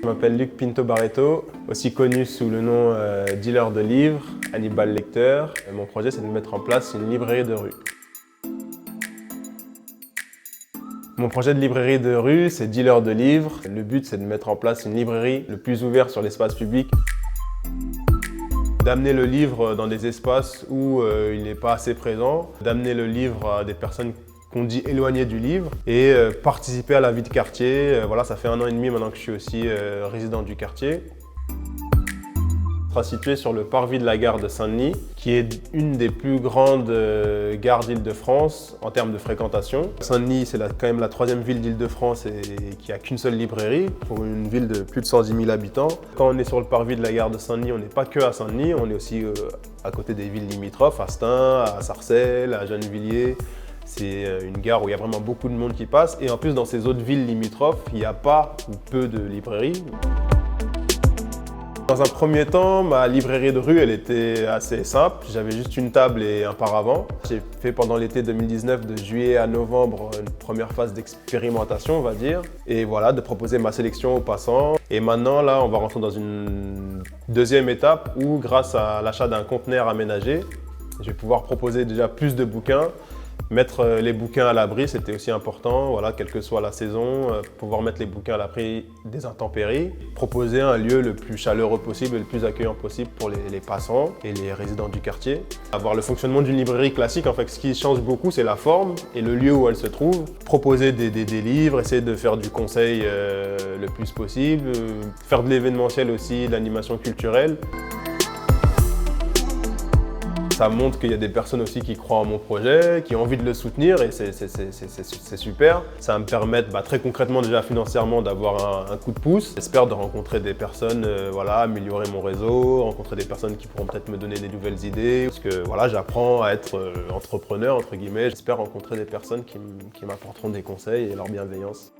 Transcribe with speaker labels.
Speaker 1: Je m'appelle Luc Pinto Barreto, aussi connu sous le nom dealer de livres, Hannibal Lecter. Mon projet, c'est de mettre en place une librairie de rue. Mon projet de librairie de rue, c'est dealer de livres. Le but, c'est de mettre en place une librairie le plus ouverte sur l'espace public. D'amener le livre dans des espaces où il n'est pas assez présent, d'amener le livre à des personnes qu'on dit éloignées du livre et participer à la vie de quartier. Voilà, ça fait 1 an et demi maintenant que je suis aussi résident du quartier. On sera situé sur le parvis de la gare de Saint-Denis, qui est une des plus grandes gares d'Île-de-France en termes de fréquentation. Saint-Denis, c'est quand même la 3e ville d'Île-de-France et qui n'a qu'une seule librairie pour une ville de plus de 110 000 habitants. Quand on est sur le parvis de la gare de Saint-Denis, on n'est pas que à Saint-Denis, on est aussi à côté des villes limitrophes, à Stains, à Sarcelles, à Gennevilliers. C'est une gare où il y a vraiment beaucoup de monde qui passe. Et en plus, dans ces autres villes limitrophes, il n'y a pas ou peu de librairies. Dans un premier temps, ma librairie de rue, elle était assez simple. J'avais juste une table et un paravent. J'ai fait pendant l'été 2019, de juillet à novembre, une première phase d'expérimentation, on va dire. Et voilà, de proposer ma sélection aux passants. Et maintenant, là, on va rentrer dans une deuxième étape où, grâce à l'achat d'un conteneur aménagé, je vais pouvoir proposer déjà plus de bouquins. Mettre les bouquins à l'abri, c'était aussi important, voilà, quelle que soit la saison, pouvoir mettre les bouquins à l'abri des intempéries, proposer un lieu le plus chaleureux possible et le plus accueillant possible pour les passants et les résidents du quartier. Avoir le fonctionnement d'une librairie classique, en fait, ce qui change beaucoup, c'est la forme et le lieu où elle se trouve. Proposer des livres, essayer de faire du conseil le plus possible, faire de l'événementiel aussi, de l'animation culturelle. Ça montre qu'il y a des personnes aussi qui croient en mon projet, qui ont envie de le soutenir et c'est super. Ça va me permettre très concrètement déjà financièrement d'avoir un coup de pouce. J'espère de rencontrer des personnes, voilà, améliorer mon réseau, rencontrer des personnes qui pourront peut-être me donner des nouvelles idées. Parce que voilà, j'apprends à être entrepreneur, entre guillemets. J'espère rencontrer des personnes qui m'apporteront des conseils et leur bienveillance.